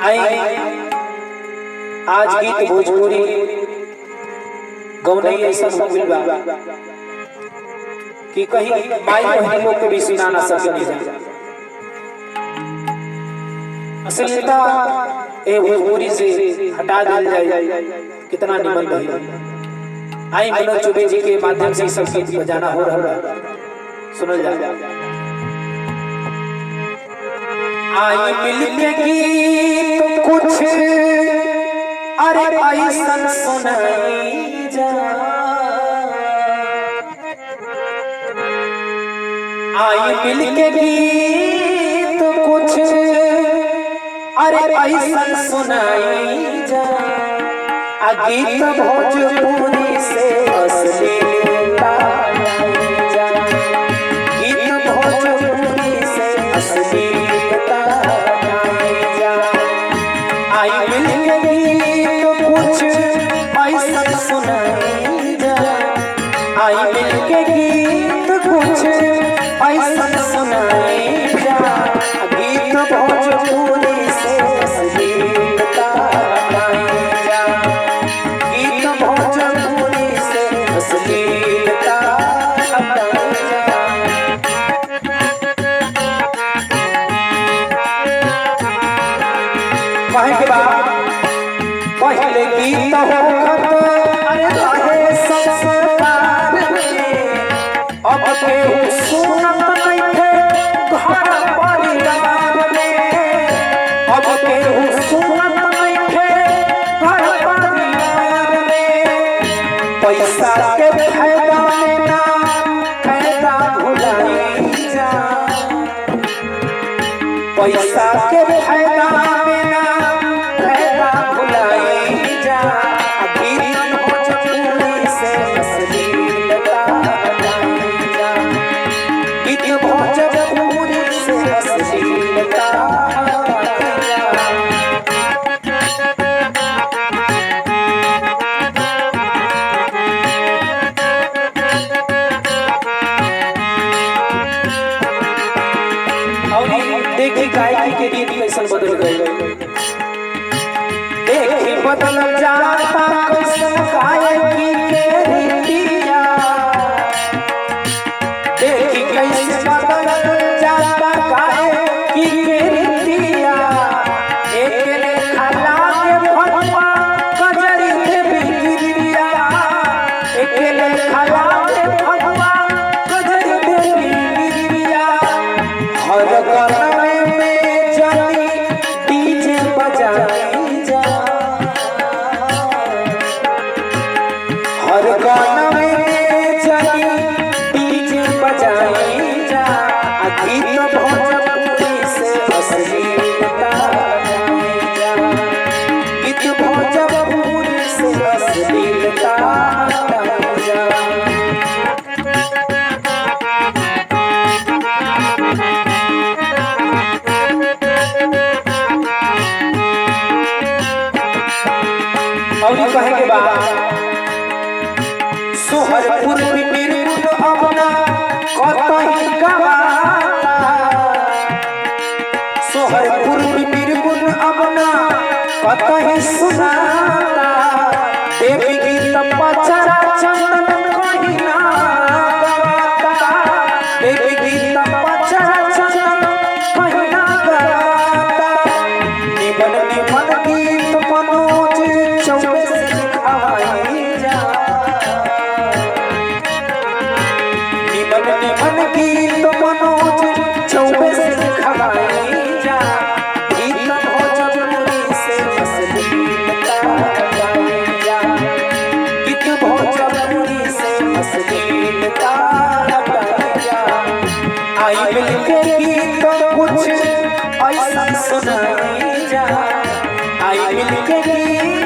आई आज गीत भोजपुरी गौनई ऐसा हो गइल बा कि कहीं माई बहन लोग के भी सुना ना सके नहीं। अश्लीलता ए भोजपुरी से हटा दिल जाए कितना निमन रही। आई मनोज चुबे जी के माध्यम से सब गीत बजाना हो रहा है, सुनल जा। आई मिलके गीत कुछ अरे ऐसन सुनाई जा, आई मिलके गीत कुछ अरे ऐसन सुनाई जा। गीत भोजपुरी से अश्लीलता नहीं जा, गीत भोजपुरी से अश्लीलता नहीं जा। आई मिलके गीत कुछ ऐसन सुनाई जा, आई मिलके गीत कुछ ऐसन सुनाई जा। गीत भोजपुरी से अश्लीलता नहीं जा, गीत भोजपुरी से अश्लीलता नहीं जा। कहे के बाद पहले गीत होखत अरे रहे संस्कार में, अब केहू सुनत नइखे घर परिवार में, अब केहू सुनत नइखे घर परिवार में। पैसा के फायदा में ना फायदा भुलाई जा, पैसा के फायदा में ना फायदा भुलाई जा। गीत भोजपुरी से अश्लीलता नहीं जा, गीत भोजपुरी से अश्लीलता नहीं जा। और देखी गायकी के गीत कैसन बदल गए, देखी बदल जाता कैसन गायकी के रीतिया, देखी कैसे बदल जाता गायकी के रीतिया। एक लेखा लागे भगवा कजरी के बिगिरिया, एक लेखा लागे भगवा कजरी के बिगिरिया। हर गाने में जानी डीजे बजाई जा, हर गाना में जानी डीजे बजाई जा। गीत भोजपुरी से अश्लीलता नहीं जा, गीत भोजपुरी से अश्लीलता नहीं जा। और कहे के बाद सोहरपुर बीरपुर अपना कतही गवाता, सोहरपुर बीरपुर अपना कतही सुनाता। देवी गीत पचरा चंदन कहीं ना गवाता, देवी गीत पचरा चंदन कहीं ना गवाता। निमन निमन गीत मनोज चौबे से लिखवाई जा, निमन निमन गीत मनोज चौबे से लिखवाई जा। गीत भोजपुरी से अश्लीलता नहीं जा, गीत भोजपुरी से अश्लीलता नहीं जा। आई मिलके गीत कुछ ऐसा सुनाई जा, आई मिलके गीत